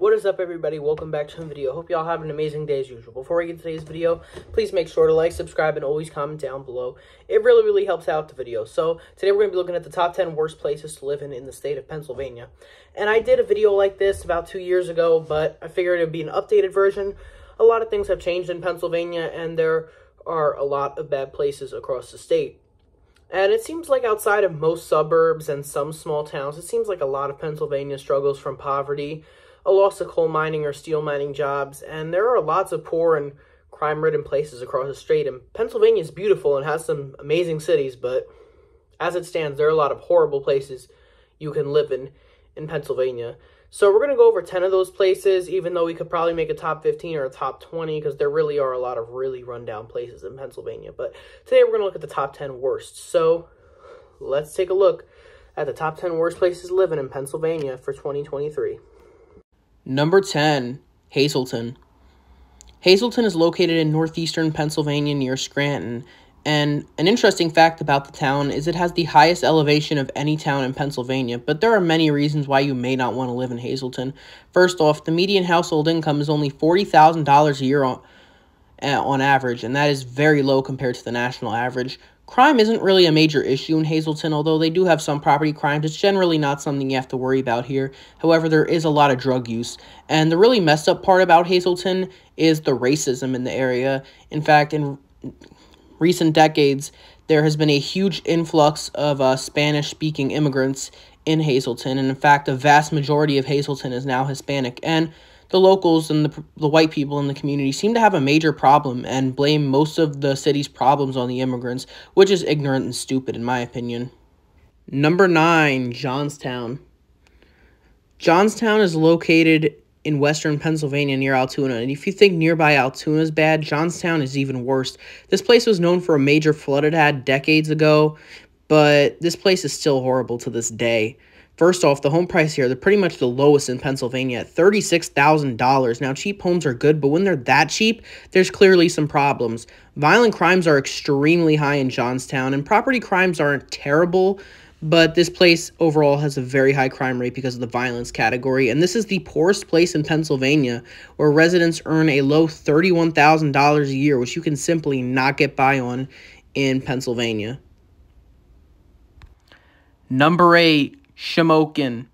What is up, everybody? Welcome back to a video. Hope y'all have an amazing day as usual. Before we get to today's video, please make sure to like, subscribe, and always comment down below. It really helps out the video. So today we're going to be looking at the top 10 worst places to live in the state of Pennsylvania. And I did a video like this about 2 years ago, but I figured it would be an updated version. A lot of things have changed in Pennsylvania, and there are a lot of bad places across the state. And it seems like outside of most suburbs and some small towns, it seems like a lot of Pennsylvania struggles from poverty, a loss of coal mining or steel mining jobs, and there are lots of poor and crime-ridden places across the state. And Pennsylvania is beautiful and has some amazing cities, but as it stands, there are a lot of horrible places you can live in Pennsylvania. So we're going to go over 10 of those places, even though we could probably make a top 15 or a top 20, because there really are a lot of really rundown places in Pennsylvania. But today we're going to look at the top 10 worst. So let's take a look at the top 10 worst places living in Pennsylvania for 2023. Number 10, Hazleton. Hazleton is located in northeastern Pennsylvania near Scranton, and an interesting fact about the town is it has the highest elevation of any town in Pennsylvania, but there are many reasons why you may not want to live in Hazleton. First off, the median household income is only $40,000 a year on average, and that is very low compared to the national average. Crime isn't really a major issue in Hazleton, although they do have some property crimes. It's generally not something you have to worry about here. However, there is a lot of drug use. And the really messed up part about Hazleton is the racism in the area. In fact, in recent decades, there has been a huge influx of Spanish-speaking immigrants in Hazleton. And in fact, a vast majority of Hazleton is now Hispanic. And the locals and the white people in the community seem to have a major problem and blame most of the city's problems on the immigrants, which is ignorant and stupid in my opinion. Number 9, Johnstown. Johnstown is located in western Pennsylvania near Altoona, and if you think nearby Altoona is bad, Johnstown is even worse. This place was known for a major flood it had decades ago, but this place is still horrible to this day. First off, the home price here, they're pretty much the lowest in Pennsylvania at $36,000. Now, cheap homes are good, but when they're that cheap, there's clearly some problems. Violent crimes are extremely high in Johnstown, and property crimes aren't terrible, but this place overall has a very high crime rate because of the violence category, and this is the poorest place in Pennsylvania, where residents earn a low $31,000 a year, which you can simply not get by on in Pennsylvania. Number 8. Shamokin.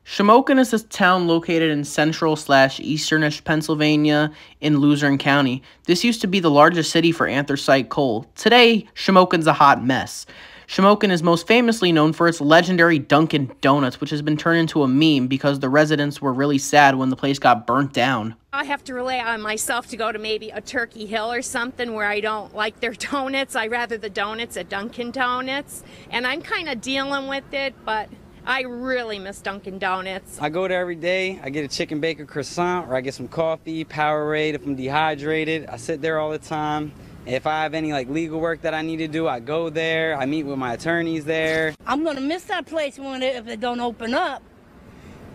Shamokin is a town located in central/easternish Pennsylvania in Luzerne County. This used to be the largest city for anthracite coal. Today, Shamokin's a hot mess. Shamokin is most famously known for its legendary Dunkin' Donuts, which has been turned into a meme because the residents were really sad when the place got burnt down. I have to rely on myself to go to maybe a Turkey Hill or something where I don't like their donuts. I rather the donuts at Dunkin' Donuts. And I'm kind of dealing with it, but I really miss Dunkin' Donuts. I go there every day. I get a chicken bacon croissant, or I get some coffee, Powerade if I'm dehydrated. I sit there all the time. If I have any legal work that I need to do, I go there. I meet with my attorneys there. I'm gonna miss that place if it don't open up.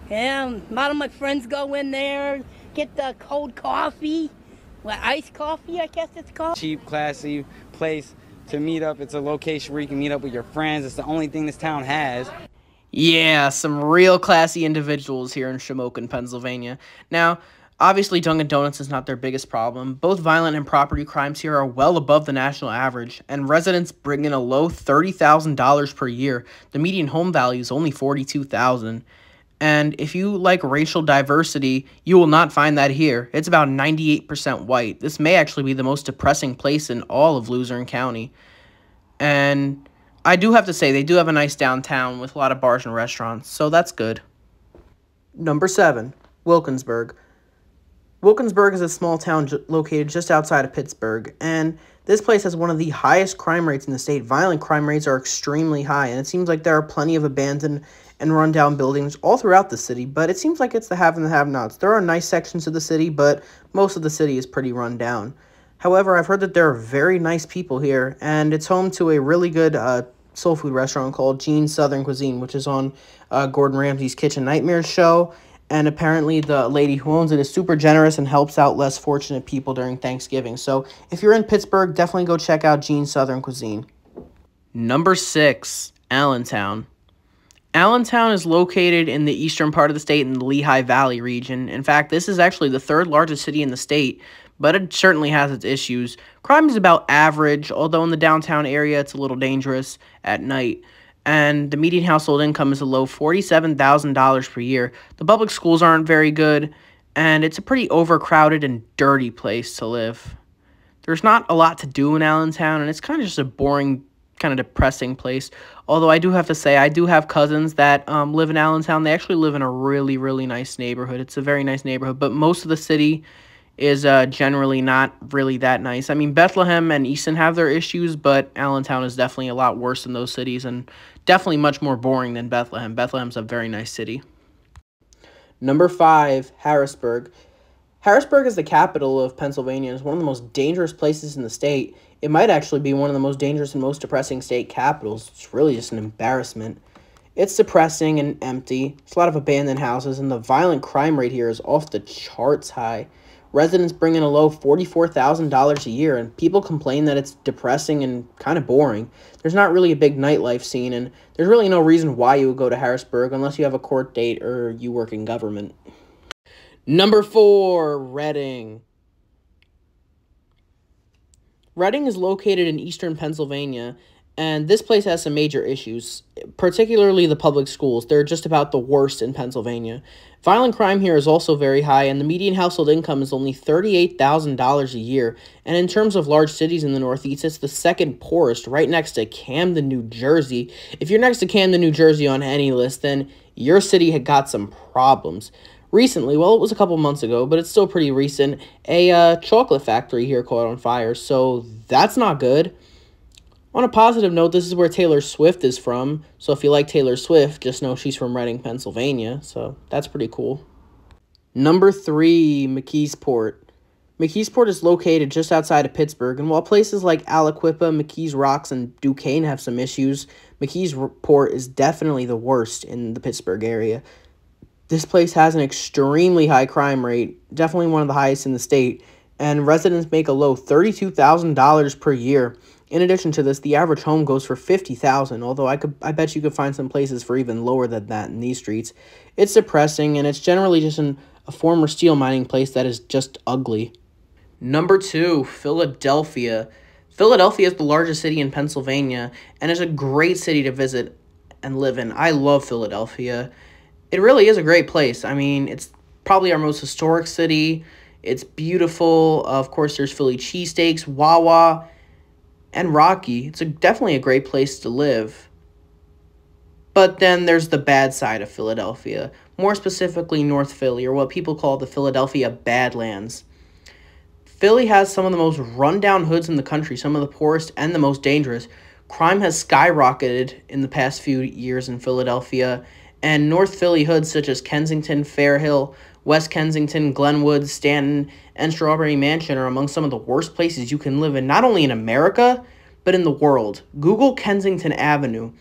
Yeah, a lot of my friends go in there, get the cold coffee, iced coffee, I guess it's called. Cheap, classy place to meet up. It's a location where you can meet up with your friends. It's the only thing this town has. Yeah, some real classy individuals here in Shamokin, Pennsylvania. Now, obviously, Dunkin' Donuts is not their biggest problem. Both violent and property crimes here are well above the national average, and residents bring in a low $30,000 per year. The median home value is only $42,000. And if you like racial diversity, you will not find that here. It's about 98% white. This may actually be the most depressing place in all of Luzerne County. And I do have to say, they do have a nice downtown with a lot of bars and restaurants, so that's good. Number 7, Wilkinsburg. Wilkinsburg is a small town located just outside of Pittsburgh, and this place has one of the highest crime rates in the state. Violent crime rates are extremely high, and it seems like there are plenty of abandoned and rundown buildings all throughout the city, but it seems like it's the have and the have-nots. There are nice sections of the city, but most of the city is pretty run down. However, I've heard that there are very nice people here, and it's home to a really good soul food restaurant called Gene's Southern Cuisine, which is on Gordon Ramsay's Kitchen Nightmares show. And apparently the lady who owns it is super generous and helps out less fortunate people during Thanksgiving. So if you're in Pittsburgh, definitely go check out Gene's Southern Cuisine. Number 6, Allentown. Allentown is located in the eastern part of the state in the Lehigh Valley region. In fact, this is actually the third largest city in the state, but it certainly has its issues. Crime is about average, although in the downtown area it's a little dangerous at night. And the median household income is a low $47,000 per year. The public schools aren't very good, and it's a pretty overcrowded and dirty place to live. There's not a lot to do in Allentown, and it's kind of just a boring, kind of depressing place. Although I do have to say, I do have cousins that live in Allentown. They actually live in a really, really nice neighborhood. It's a very nice neighborhood, but most of the city is generally not really that nice. I mean, Bethlehem and Easton have their issues, but Allentown is definitely a lot worse than those cities and definitely much more boring than Bethlehem. Bethlehem's a very nice city. Number 5, Harrisburg. Harrisburg is the capital of Pennsylvania. It's one of the most dangerous places in the state. It might actually be one of the most dangerous and most depressing state capitals. It's really just an embarrassment. It's depressing and empty. There's a lot of abandoned houses, and the violent crime rate here is off the charts high. Residents bring in a low $44,000 a year, and people complain that it's depressing and kind of boring. There's not really a big nightlife scene, and there's really no reason why you would go to Harrisburg unless you have a court date or you work in government. Number 4, Reading. Reading is located in eastern Pennsylvania, and this place has some major issues, particularly the public schools. They're just about the worst in Pennsylvania. Violent crime here is also very high, and the median household income is only $38,000 a year. And in terms of large cities in the Northeast, it's the second poorest, right next to Camden, New Jersey. If you're next to Camden, New Jersey on any list, then your city had got some problems. Recently, well, it was a couple months ago, but it's still pretty recent, a chocolate factory here caught on fire, so that's not good. On a positive note, this is where Taylor Swift is from, so if you like Taylor Swift, just know she's from Reading, Pennsylvania, so that's pretty cool. Number 3, McKeesport. McKeesport is located just outside of Pittsburgh, and while places like Aliquippa, McKees Rocks, and Duquesne have some issues, McKeesport is definitely the worst in the Pittsburgh area. This place has an extremely high crime rate, definitely one of the highest in the state, and residents make a low $32,000 per year. In addition to this, the average home goes for $50,000, although I bet you could find some places for even lower than that in these streets. It's depressing, and it's generally just a former steel mining place that is just ugly. Number 2, Philadelphia. Philadelphia is the largest city in Pennsylvania, and is a great city to visit and live in. I love Philadelphia. It really is a great place. I mean, it's probably our most historic city. It's beautiful. Of course, there's Philly cheesesteaks, Wawa, and Rocky. It's definitely a great place to live. But then there's the bad side of Philadelphia, more specifically North Philly, or what people call the Philadelphia Badlands. Philly has some of the most rundown hoods in the country, some of the poorest and the most dangerous. Crime has skyrocketed in the past few years in Philadelphia, and North Philly hoods such as Kensington, Fair Hill, West Kensington, Glenwood, Stanton, and Strawberry Mansion are among some of the worst places you can live in, not only in America, but in the world. Google Kensington Avenue.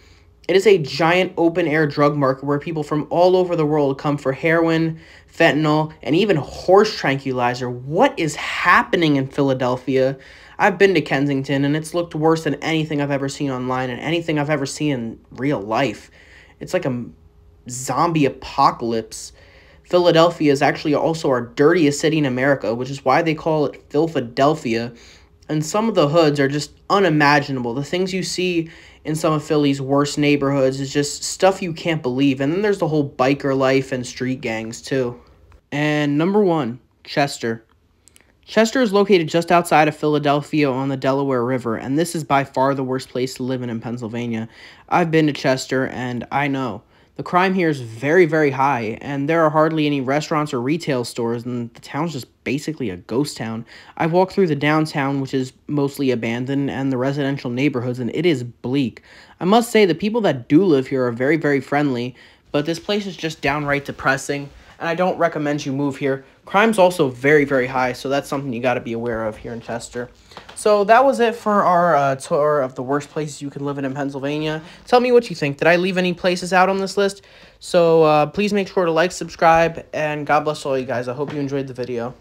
It is a giant open-air drug market where people from all over the world come for heroin, fentanyl, and even horse tranquilizer. What is happening in Philadelphia? I've been to Kensington, and it's looked worse than anything I've ever seen online and anything I've ever seen in real life. It's like a zombie apocalypse. Philadelphia is actually also our dirtiest city in America, which is why they call it Philadelphia. And some of the hoods are just unimaginable. The things you see in some of Philly's worst neighborhoods is just stuff you can't believe. And then there's the whole biker life and street gangs, too. And number 1, Chester. Chester is located just outside of Philadelphia on the Delaware River, and this is by far the worst place to live in Pennsylvania. I've been to Chester, and I know. The crime here is very, very high, and there are hardly any restaurants or retail stores, and the town's just basically a ghost town. I've walked through the downtown, which is mostly abandoned, and the residential neighborhoods, and it is bleak. I must say, the people that do live here are very, very friendly, but this place is just downright depressing, and I don't recommend you move here. Crime's also very, very high, so that's something you got to be aware of here in Chester. So that was it for our tour of the worst places you can live in Pennsylvania. Tell me what you think. Did I leave any places out on this list? So please make sure to like, subscribe, and God bless all you guys. I hope you enjoyed the video.